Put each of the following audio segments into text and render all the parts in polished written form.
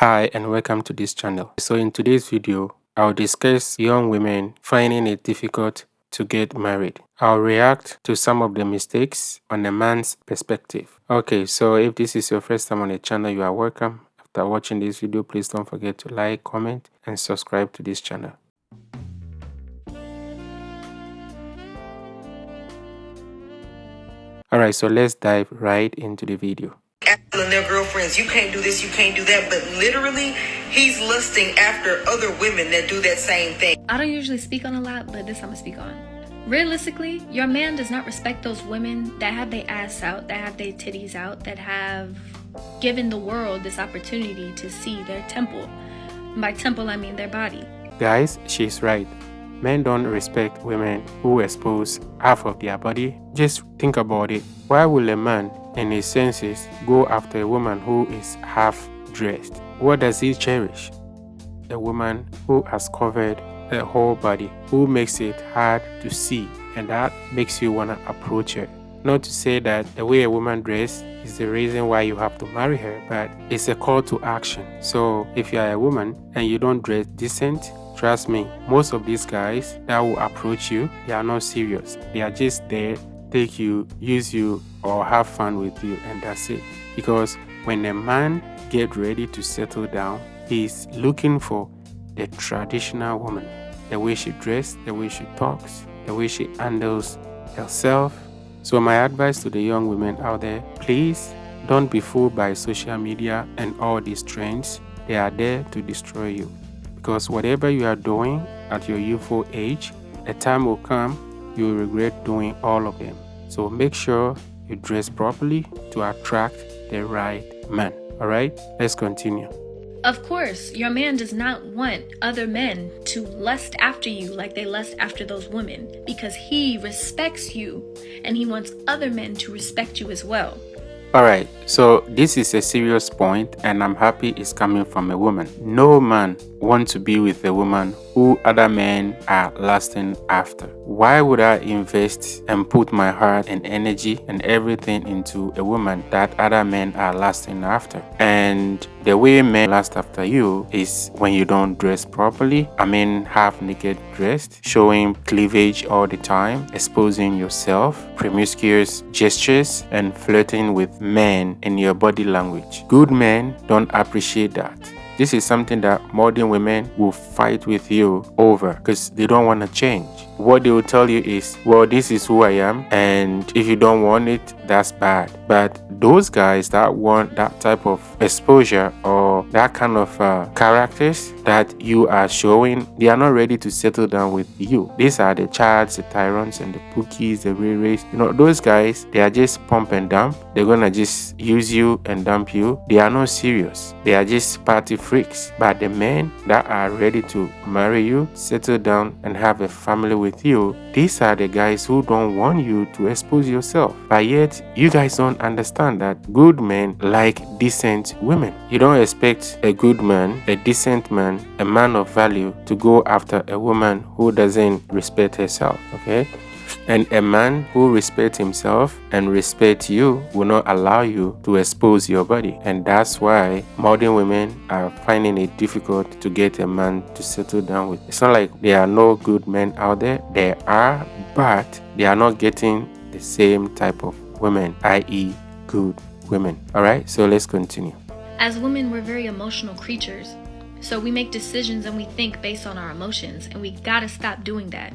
Hi and welcome to this channel. So in today's video, I'll discuss young women finding it difficult to get married. I'll react to some of the mistakes on a man's perspective. Okay, so if this is your first time on the channel, you are welcome. After watching this video, please don't forget to like, comment, and subscribe to this channel. Alright, so let's dive right into the video. And their girlfriends, you can't do this, you can't do that, but literally he's lusting after other women that do that same thing. I don't usually speak on a lot, but this I'm gonna speak on. Realistically, your man does not respect those women that have their ass out, that have their titties out, that have given the world this opportunity to see their temple. And by temple, I mean their body. Guys, she's right. Men don't respect women who expose half of their body. Just think about it. Why will a man in his senses go after a woman who is half dressed? What does he cherish? A woman who has covered her whole body, who makes it hard to see, and that makes you want to approach her. Not to say that the way a woman dresses is the reason why you have to marry her, but it's a call to action. So if you are a woman and you don't dress decent, trust me, most of these guys that will approach you, they are not serious. They are just there, take you, use you, or have fun with you, and that's it. Because when a man gets ready to settle down, he's looking for the traditional woman. The way she dresses, the way she talks, the way she handles herself. So my advice to the young women out there, please don't be fooled by social media and all these trends. They are there to destroy you. Because whatever you are doing at your youthful age, a time will come you will regret doing all of them. So make sure you dress properly to attract the right man. Alright, let's continue. Of course, your man does not want other men to lust after you like they lust after those women, because he respects you and he wants other men to respect you as well. Alright, so this is a serious point and I'm happy it's coming from a woman. No man wants to be with a woman who other men are lusting after. Why would I invest and put my heart and energy and everything into a woman that other men are lusting after? And the way men lust after you is when you don't dress properly. I mean, half naked dressed, showing cleavage all the time, exposing yourself, promiscuous gestures, and flirting with men in your body language. Good men don't appreciate that. This is something that modern women will fight with you over because they don't want to change. What they will tell you is, well, this is who I am, and if you don't want it, that's bad. But those guys that want that type of exposure or that kind of characters that you are showing, they are not ready to settle down with you. These are the Chads, the Tyrants, and the Pookies, the Ray-Rays. You know, those guys, they are just pump and dump. They're gonna just use you and dump you. They are not serious. They are just party freaks. But the men that are ready to marry you, settle down, and have a family with you, these are the guys who don't want you to expose yourself. But yet, you guys don't understand that good men like decent women. You don't expect a good man, a decent man, a man of value to go after a woman who doesn't respect herself, okay? And a man who respects himself and respects you will not allow you to expose your body. And that's why modern women are finding it difficult to get a man to settle down with. It's not like there are no good men out there. There are, but they are not getting the same type of women, i.e. good women. Alright, so let's continue. As women, we're very emotional creatures. So we make decisions and we think based on our emotions, and we gotta stop doing that.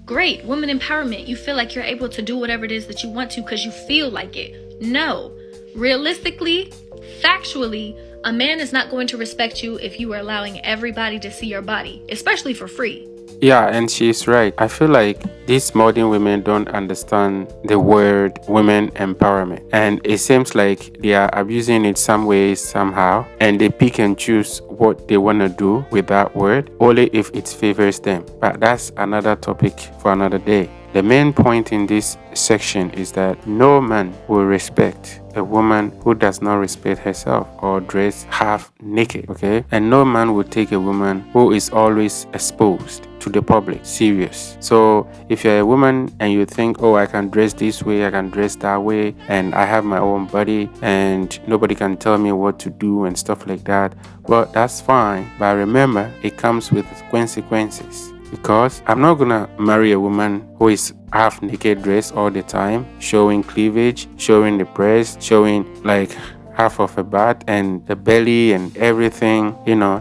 Great, women empowerment. You feel like you're able to do whatever it is that you want to because you feel like it. No. Realistically, factually, a man is not going to respect you if you are allowing everybody to see your body, especially for free. Yeah, and she's right. I feel like these modern women don't understand the word women empowerment. And it seems like they are abusing it some ways, somehow. And they pick and choose what they want to do with that word, only if it favors them. But that's another topic for another day. The main point in this section is that no man will respect a woman who does not respect herself or dress half naked, okay? And no man will take a woman who is always exposed to the public serious. So if you're a woman and you think, oh, I can dress this way, I can dress that way, and I have my own body and nobody can tell me what to do and stuff like that, well, that's fine. But remember, it comes with consequences. Because I'm not gonna marry a woman who is half naked dress all the time, showing cleavage, showing the breast, showing like half of her butt and the belly and everything,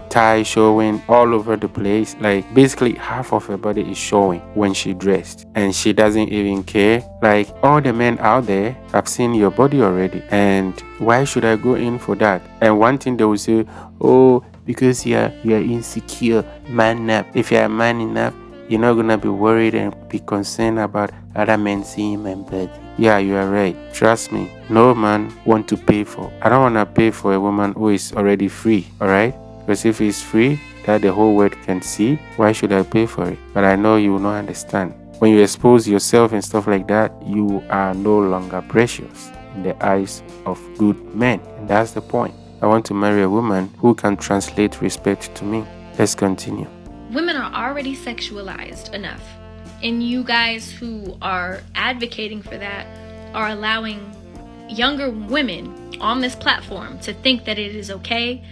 thigh showing all over the place. Like basically half of her body is showing when she dressed, and she doesn't even care. Like all the men out there have seen your body already, and why should I go in for that? And one thing they will say, oh, because you're insecure, man up. If you're a man enough, you're not gonna be worried and be concerned about other men seeing my body. Yeah, you are right. Trust me, no man want to pay for. I don't wanna pay for a woman who is already free, alright? Because if it's free, that the whole world can see, why should I pay for it? But I know you will not understand. When you expose yourself and stuff like that, you are no longer precious in the eyes of good men. And that's the point. I want to marry a woman who can translate respect to me. Let's continue. Women are already sexualized enough. And you guys who are advocating for that are allowing younger women on this platform to think that it is okay,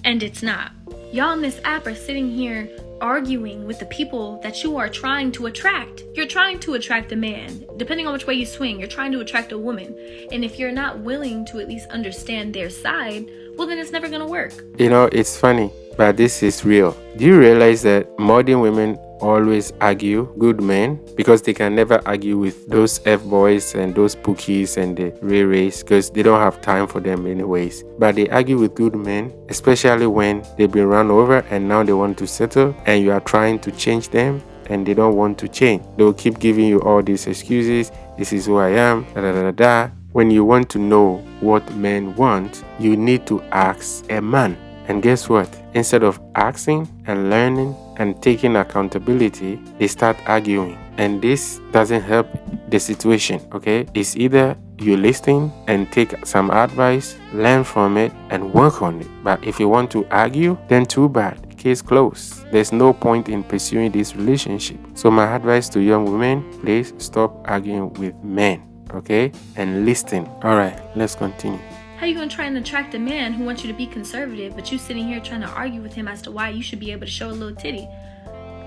and it's not. Y'all on this app are sitting here arguing with the people that you are trying to attract. You're trying to attract a man. Depending on which way you swing, you're trying to attract a woman. And if you're not willing to at least understand their side, well, then it's never going to work. It's funny, but this is real. Do you realize that modern women always argue good men? Because they can never argue with those F-boys and those pookies and the Ray-Rays, because they don't have time for them anyways. But they argue with good men, especially when they've been run over and now they want to settle, and you are trying to change them and they don't want to change. They'll keep giving you all these excuses. This is who I am, da da da da. When you want to know what men want, you need to ask a man. And guess what? Instead of asking and learning and taking accountability, they start arguing. And this doesn't help the situation, okay? It's either you listen and take some advice, learn from it, and work on it. But if you want to argue, then too bad. Case closed. There's no point in pursuing this relationship. So my advice to young women, please stop arguing with men, okay? And listen. All right, let's continue. How you gonna try and attract a man who wants you to be conservative, but you sitting here trying to argue with him as to why you should be able to show a little titty?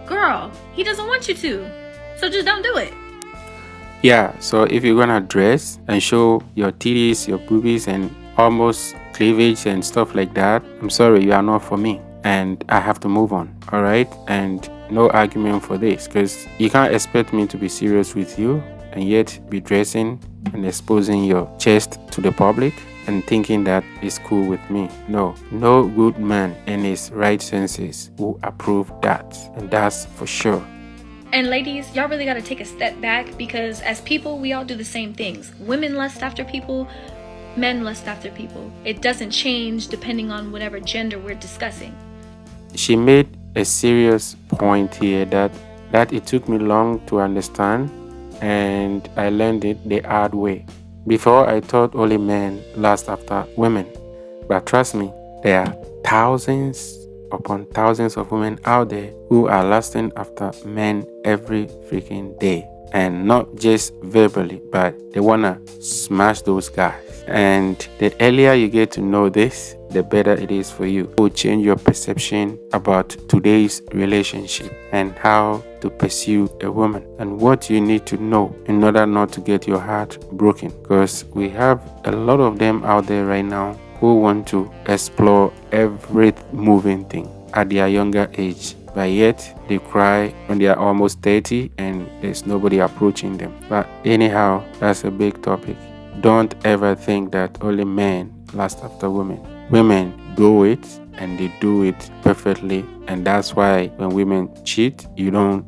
Girl, he doesn't want you to. So just don't do it. Yeah, so if you're gonna dress and show your titties, your boobies, and almost cleavage and stuff like that, I'm sorry, you are not for me. And I have to move on, all right? And no argument for this, because you can't expect me to be serious with you and yet be dressing and exposing your chest to the public and thinking that is cool with me. No good man in his right senses will approve that, and that's for sure. And ladies, y'all really got to take a step back, because as people, we all do the same things. Women lust after people, men lust after people. It doesn't change depending on whatever gender we're discussing. She made a serious point here that it took me long to understand, and I learned it the hard way. Before, I thought only men lust after women. But trust me, there are thousands upon thousands of women out there who are lusting after men every freaking day. And not just verbally, but they want to smash those guys. And the earlier you get to know this, the better it is for you. It will change your perception about today's relationship and how to pursue a woman and what you need to know in order not to get your heart broken. Because we have a lot of them out there right now who want to explore every moving thing at their younger age. But yet they cry when they are almost 30 and there's nobody approaching them. But anyhow, that's a big topic. Don't ever think that only men lust after women. Women do it, and they do it perfectly. And that's why when women cheat, you don't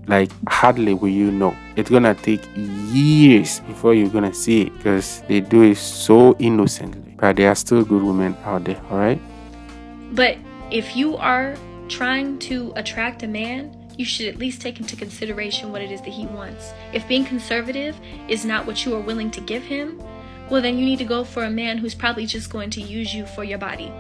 hardly will you know. It's gonna take years before you're gonna see it, because they do it so innocently. But there are still good women out there, all right? But if you are trying to attract a man, you should at least take into consideration what it is that he wants. If being conservative is not what you are willing to give him, well, then you need to go for a man who's probably just going to use you for your body.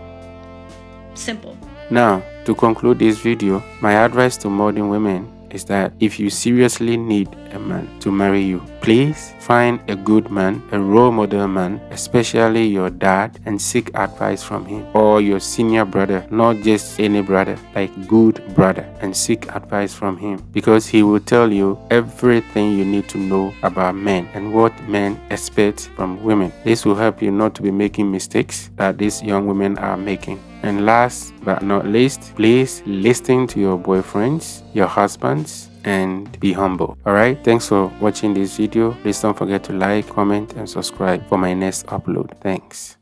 Simple. Now, to conclude this video, my advice to modern women is that if you seriously need a man to marry you, please find a good man, a role model man, especially your dad, and seek advice from him, or your senior brother, not just any brother, like good brother, and seek advice from him, because he will tell you everything you need to know about men and what men expect from women. This will help you not to be making mistakes that these young women are making. And last but not least, please listen to your boyfriends, your husbands, and be humble. Alright, thanks for watching this video. Please don't forget to like, comment, and subscribe for my next upload. Thanks.